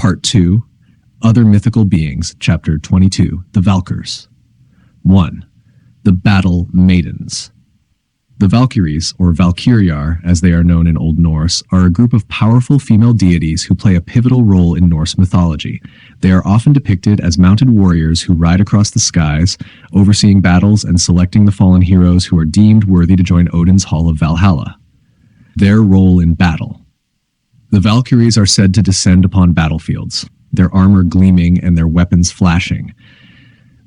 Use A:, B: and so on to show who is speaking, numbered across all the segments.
A: Part 2, Other Mythical Beings, Chapter 22, The Valkyrs. 1. The Battle Maidens. The Valkyries, or Valkyriar, as they are known in Old Norse, are a group of powerful female deities who play a pivotal role in Norse mythology. They are often depicted as mounted warriors who ride across the skies, overseeing battles and selecting the fallen heroes who are deemed worthy to join Odin's Hall of Valhalla. Their role in battle. The Valkyries are said to descend upon battlefields, their armor gleaming and their weapons flashing.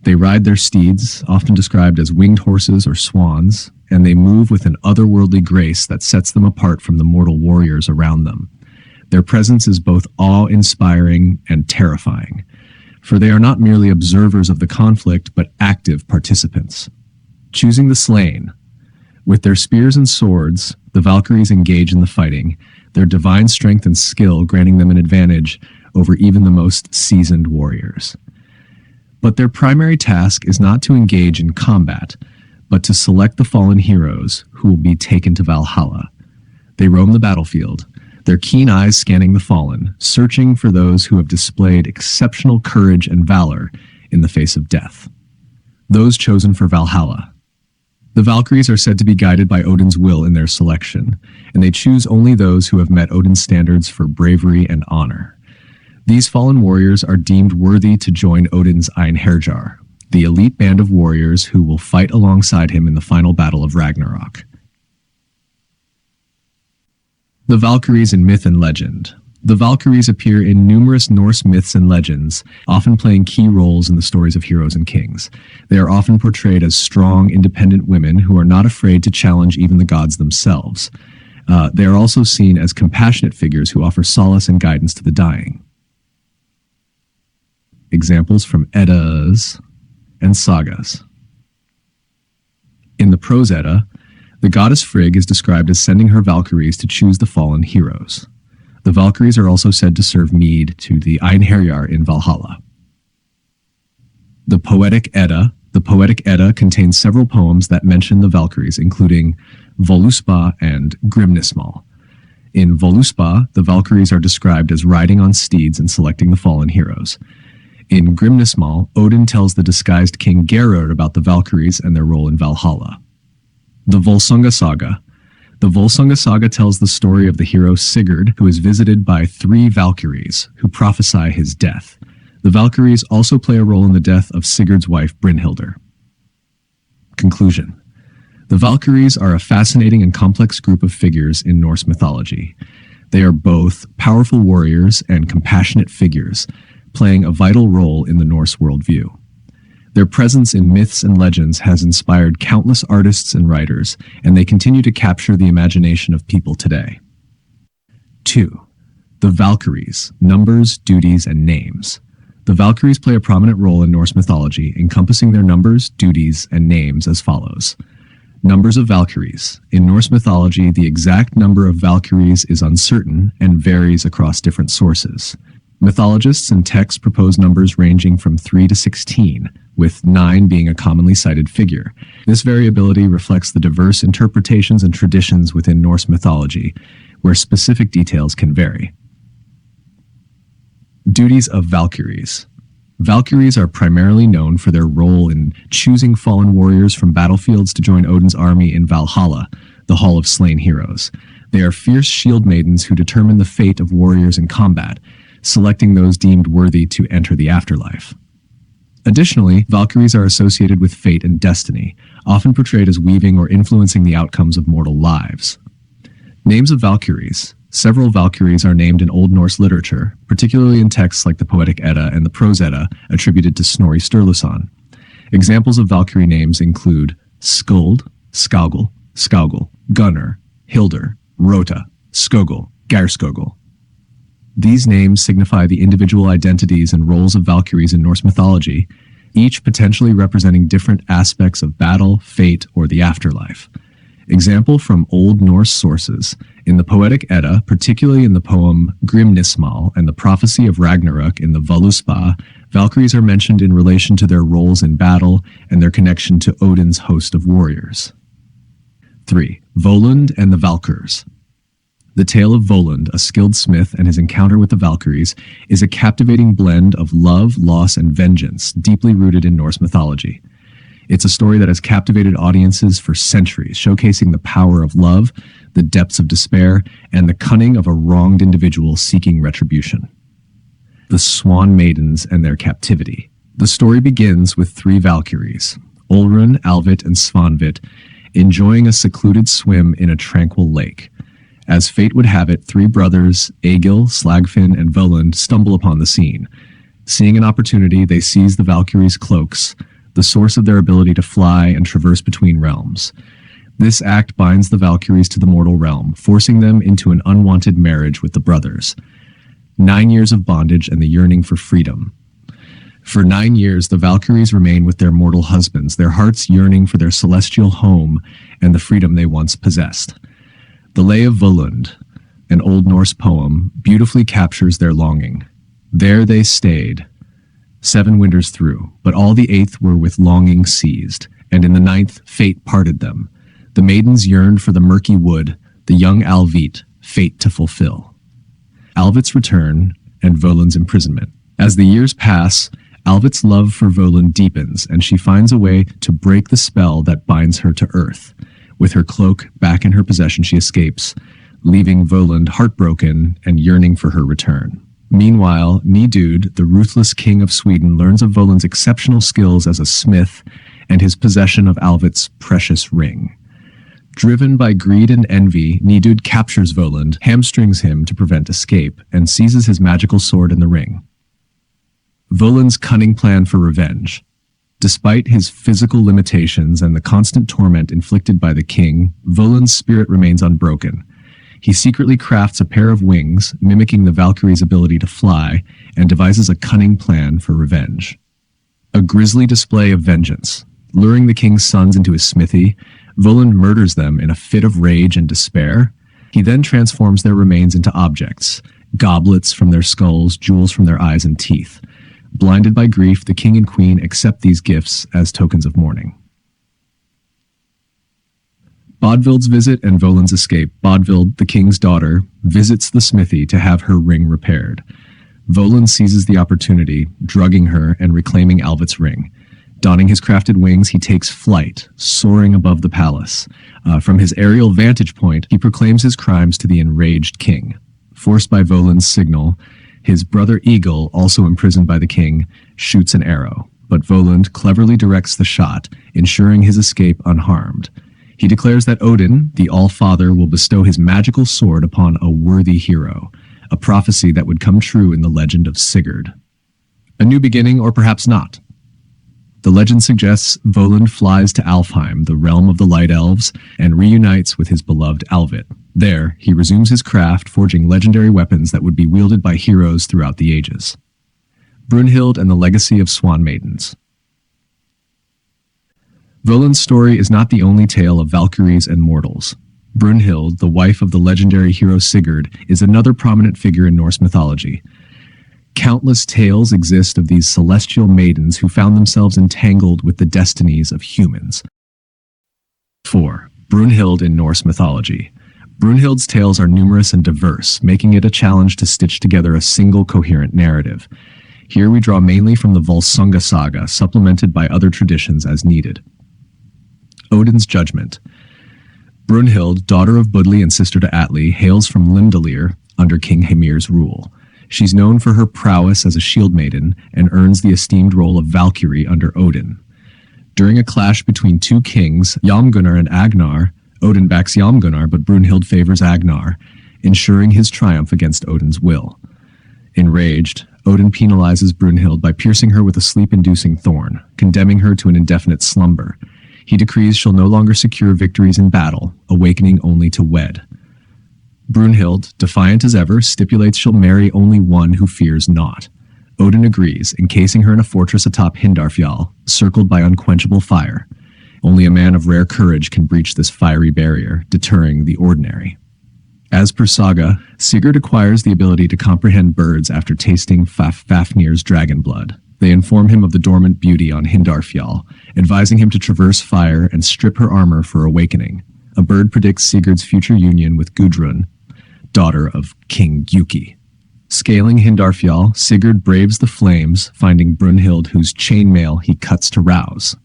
A: They ride their steeds, often described as winged horses or swans, and they move with an otherworldly grace that sets them apart from the mortal warriors around them. Their presence is both awe-inspiring and terrifying, for they are not merely observers of the conflict, but active participants. Choosing the slain. With their spears and swords, the Valkyries engage in the fighting, their divine strength and skill granting them an advantage over even the most seasoned warriors. But their primary task is not to engage in combat, but to select the fallen heroes who will be taken to Valhalla. They roam the battlefield, their keen eyes scanning the fallen, searching for those who have displayed exceptional courage and valor in the face of death. Those chosen for Valhalla. The Valkyries are said to be guided by Odin's will in their selection, and they choose only those who have met Odin's standards for bravery and honor. These fallen warriors are deemed worthy to join Odin's j.r.r, the elite band of warriors who will fight alongside him in the final battle of Ragnarok. The Valkyries in myth and legend. The Valkyries appear in numerous Norse myths and legends, often playing key roles in the stories of heroes and kings. They are often portrayed as strong, independent women who are not afraid to challenge even the gods themselves. They are also seen as compassionate figures who offer solace and guidance to the dying. Examples from Eddas and sagas. In the Prose Edda, the goddess Frigg is described as sending her Valkyries to choose the fallen heroes. The Valkyries are also said to serve mead to the j.r.r in Valhalla. The Poetic Edda. The Poetic Edda contains several poems that mention the Valkyries, including Voluspa and Grimnismal. In Voluspa, the Valkyries are described as riding on steeds and selecting the fallen heroes. In Grimnismal, Odin tells the disguised king j.r.r about the Valkyries and their role in Valhalla. The Volsunga Saga. The Volsunga Saga tells the story of the hero Sigurd, who is visited by 3 Valkyries, who prophesy his death. The Valkyries also play a role in the death of Sigurd's wife Brynhildr. Conclusion. The Valkyries are a fascinating and complex group of figures in Norse mythology. They are both powerful warriors and compassionate figures, playing a vital role in the Norse worldview. Their presence in myths and legends has inspired countless artists and writers, and they continue to capture the imagination of people today. 2. The Valkyries, numbers, duties, and names. The Valkyries play a prominent role in Norse mythology, encompassing their numbers, duties, and names as follows. Numbers of Valkyries. In Norse mythology, the exact number of Valkyries is uncertain and varies across different sources. Mythologists and texts propose numbers ranging from 3 to 16, with 9 being a commonly cited figure. This variability reflects the diverse interpretations and traditions within Norse mythology, where specific details can vary. Duties of Valkyries. Valkyries are primarily known for their role in choosing fallen warriors from battlefields to join Odin's army in Valhalla, the Hall of Slain Heroes. They are fierce shield maidens who determine the fate of warriors in combat, selecting those deemed worthy to enter the afterlife. Additionally, Valkyries are associated with fate and destiny, often portrayed as weaving or influencing the outcomes of mortal lives. Names of Valkyries. Several Valkyries are named in Old Norse literature, particularly in texts like the Poetic Edda and the Prose Edda, attributed to Snorri Sturluson. Examples of Valkyrie names include Skuld, Skaugl, Skaugl, Gunnar, Hildr, Rota, Skogul, Geirskogul. These names signify the individual identities and roles of Valkyries in Norse mythology, each potentially representing different aspects of battle, fate, or the afterlife. Example from Old Norse sources. In the Poetic Edda, particularly in the poem Grimnismal and the prophecy of Ragnarok in the Voluspa, Valkyries are mentioned in relation to their roles in battle and their connection to Odin's host of warriors. 3. Volund and the Valkyrs. The tale of Volund, a skilled smith, and his encounter with the Valkyries is a captivating blend of love, loss, and vengeance, deeply rooted in Norse mythology. It's a story that has captivated audiences for centuries, showcasing the power of love, the depths of despair, and the cunning of a wronged individual seeking retribution. The Swan Maidens and their captivity. The story begins with three Valkyries, Olrun, Alvit, and Svanvit, enjoying a secluded swim in a tranquil lake. As fate would have it, three brothers, Egil, Slagfinn, and Volund, stumble upon the scene. Seeing an opportunity, they seize the Valkyries' cloaks, the source of their ability to fly and traverse between realms. This act binds the Valkyries to the mortal realm, forcing them into an unwanted marriage with the brothers. 9 years of bondage and the yearning for freedom. For 9 years, the Valkyries remain with their mortal husbands, their hearts yearning for their celestial home and the freedom they once possessed. The Lay of Volund, an Old Norse poem, beautifully captures their longing. There they stayed, 7 winters through, but all the 8th were with longing seized, and in the 9th fate parted them. The maidens yearned for the murky wood, the young Alvit, fate to fulfill. Alvit's return and Volund's imprisonment. As the years pass, Alvit's love for Volund deepens, and she finds a way to break the spell that binds her to earth. With her cloak back in her possession, she escapes, leaving Volund heartbroken and yearning for her return. Meanwhile, Nidud, the ruthless king of Sweden, learns of Volund's exceptional skills as a smith and his possession of Alvit's precious ring. Driven by greed and envy, Nidud captures Volund, hamstrings him to prevent escape, and seizes his magical sword and the ring. Volund's cunning plan for revenge. Despite his physical limitations and the constant torment inflicted by the king, Volund's spirit remains unbroken. He secretly crafts a pair of wings, mimicking the Valkyries' ability to fly, and devises a cunning plan for revenge. A grisly display of vengeance. Luring the king's sons into his smithy, Volund murders them in a fit of rage and despair. He then transforms their remains into objects, goblets from their skulls, jewels from their eyes and teeth. Blinded by grief, the king and queen accept these gifts as tokens of mourning. Bodvild's visit and Volund's escape. Bodvild, the king's daughter, visits the smithy to have her ring repaired. Volund seizes the opportunity, drugging her and reclaiming Alvit's ring. Donning his crafted wings, he takes flight, soaring above the palace. From his aerial vantage point, he proclaims his crimes to the enraged king. Forced by Volund's signal, his brother Egil, also imprisoned by the king, shoots an arrow, but Volund cleverly directs the shot, ensuring his escape unharmed. He declares that Odin, the All-Father, will bestow his magical sword upon a worthy hero, a prophecy that would come true in the legend of Sigurd. A new beginning, or perhaps not. The legend suggests Volund flies to Alfheim, the realm of the Light Elves, and reunites with his beloved Alvit. There, he resumes his craft, forging legendary weapons that would be wielded by heroes throughout the ages. Brunhild and the Legacy of Swan Maidens. Volund's story is not the only tale of Valkyries and mortals. Brunhild, the wife of the legendary hero Sigurd, is another prominent figure in Norse mythology. Countless tales exist of these celestial maidens who found themselves entangled with the destinies of humans. 4. Brunhild in Norse mythology. Brunhild's tales are numerous and diverse, making it a challenge to stitch together a single coherent narrative. Here we draw mainly from the Volsunga saga, supplemented by other traditions as needed. Odin's Judgment. Brunhild, daughter of Budli and sister to Atli, hails from Limdalir under King Hymir's rule. She's known for her prowess as a shield maiden and earns the esteemed role of Valkyrie under Odin. During a clash between two kings, Jomgunnar and Agnar, Odin backs Jomgunnar, but Brunhild favors Agnar, ensuring his triumph against Odin's will. Enraged, Odin penalizes Brunhild by piercing her with a sleep-inducing thorn, condemning her to an indefinite slumber. He decrees she'll no longer secure victories in battle, awakening only to wed. Brunhild, defiant as ever, stipulates she'll marry only one who fears not. Odin agrees, encasing her in a fortress atop Hindarfjall, circled by unquenchable fire. Only a man of rare courage can breach this fiery barrier, deterring the ordinary. As per saga, Sigurd acquires the ability to comprehend birds after tasting Fafnir's dragon blood. They inform him of the dormant beauty on Hindarfjall, advising him to traverse fire and strip her armor for awakening. A bird predicts Sigurd's future union with Gudrun. daughter of King Yuki. Scaling Hindarfjall, Sigurd braves the flames, finding Brunhild, whose chainmail he cuts to rouse.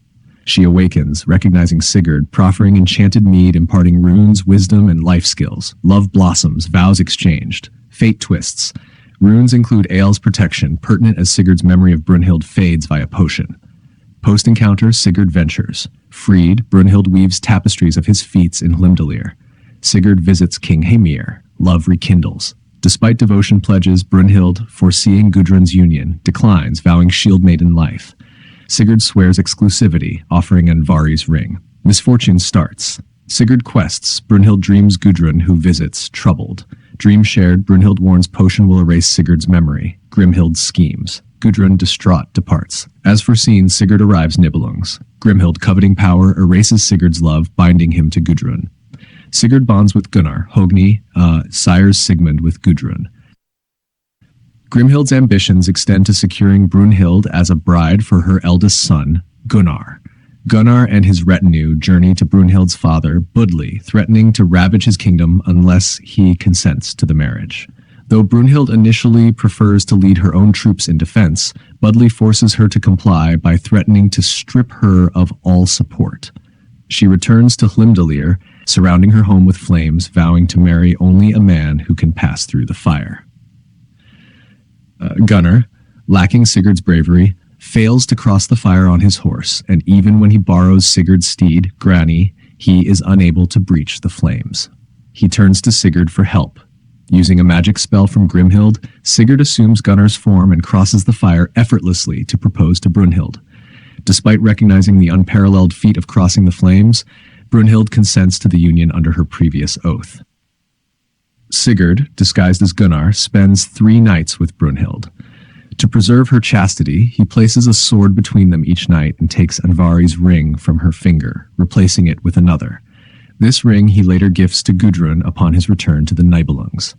A: She awakens, recognizing Sigurd, proffering enchanted mead, imparting runes, wisdom, and life skills. Love blossoms, vows exchanged. Fate twists. Runes include Eäl's protection, pertinent as Sigurd's memory of Brunhild fades via potion. Post-encounter, Sigurd ventures. Freed, Brunhild weaves tapestries of his feats in Hlimdalir. Sigurd visits King Heimir. Love rekindles. Despite devotion pledges, Brunhild, foreseeing Gudrun's union, declines, vowing shield maiden life. Sigurd swears exclusivity, offering Andvari's ring. Misfortune starts. Sigurd quests. Brunhild dreams Gudrun, who visits, troubled. Dream shared, Brunhild warns potion will erase Sigurd's memory. Grimhild schemes. Gudrun, distraught, departs. As foreseen, Sigurd arrives Nibelungs. Grimhild, coveting power, erases Sigurd's love, binding him to Gudrun. Sigurd bonds with Gunnar. Hogni sires Sigmund with Gudrun. Grimhild's ambitions extend to securing Brunhild as a bride for her eldest son, Gunnar. Gunnar and his retinue journey to Brunhild's father, Budli, threatening to ravage his kingdom unless he consents to the marriage. Though Brunhild initially prefers to lead her own troops in defense, Budli forces her to comply by threatening to strip her of all support. She returns to Hlimdalir, surrounding her home with flames, vowing to marry only a man who can pass through the fire. Gunnar, lacking Sigurd's bravery, fails to cross the fire on his horse, and even when he borrows Sigurd's steed, Grani, he is unable to breach the flames. He turns to Sigurd for help. Using a magic spell from Grimhild, Sigurd assumes Gunnar's form and crosses the fire effortlessly to propose to Brunhild. Despite recognizing the unparalleled feat of crossing the flames, Brunhild consents to the union under her previous oath. Sigurd, disguised as Gunnar, spends 3 nights with Brunhild. To preserve her chastity, he places a sword between them each night and takes Andvari's ring from her finger, replacing it with another. This ring he later gifts to Gudrun upon his return to the Nibelungs.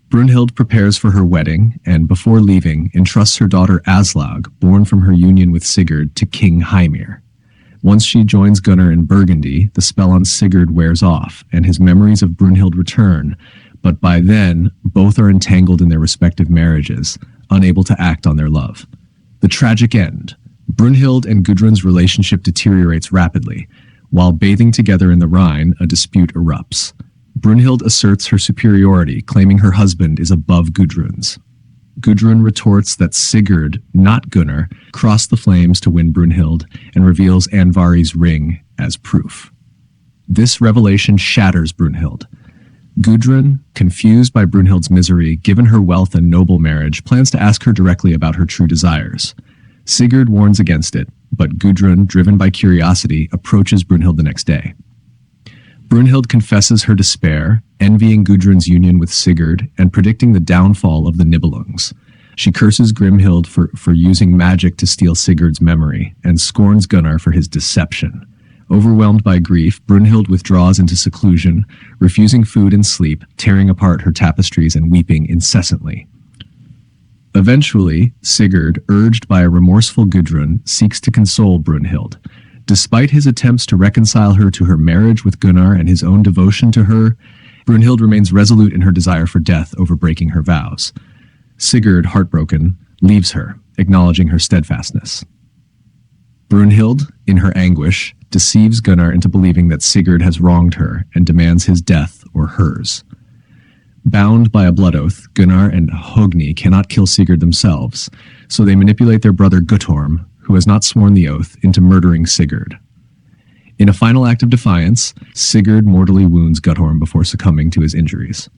A: Brunhild prepares for her wedding, and before leaving, entrusts her daughter Aslaug, born from her union with Sigurd, to King Heimir. Once she joins Gunnar in Burgundy, the spell on Sigurd wears off, and his memories of Brunhild return, but by then, both are entangled in their respective marriages, unable to act on their love. The tragic end. Brunhild and Gudrun's relationship deteriorates rapidly. While bathing together in the Rhine, a dispute erupts. Brunhild asserts her superiority, claiming her husband is above Gudrun's. Gudrun retorts that Sigurd, not Gunnar, crossed the flames to win Brunhild and reveals Andvari's ring as proof. This revelation shatters Brunhild. Gudrun, confused by Brunhild's misery, given her wealth and noble marriage, plans to ask her directly about her true desires. Sigurd warns against it, but Gudrun, driven by curiosity, approaches Brunhild the next day. Brunhild confesses her despair, envying Gudrun's union with Sigurd and predicting the downfall of the Nibelungs. She curses Grimhild for using magic to steal Sigurd's memory and scorns Gunnar for his deception. Overwhelmed by grief, Brunhild withdraws into seclusion, refusing food and sleep, tearing apart her tapestries and weeping incessantly. Eventually, Sigurd, urged by a remorseful Gudrun, seeks to console Brunhild. Despite his attempts to reconcile her to her marriage with Gunnar and his own devotion to her, Brunhild remains resolute in her desire for death over breaking her vows. Sigurd, heartbroken, leaves her, acknowledging her steadfastness. Brunhild, in her anguish, deceives Gunnar into believing that Sigurd has wronged her and demands his death or hers. Bound by a blood oath, Gunnar and Hogni cannot kill Sigurd themselves, so they manipulate their brother Guttorm, who has not sworn the oath, into murdering Sigurd. In a final act of defiance, Sigurd mortally wounds Guttorm before succumbing to his injuries.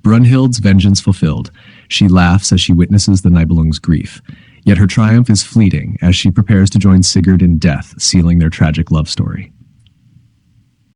A: Brunhild's vengeance fulfilled, she laughs as she witnesses the Nibelung's grief, yet her triumph is fleeting as she prepares to join Sigurd in death, sealing their tragic love story.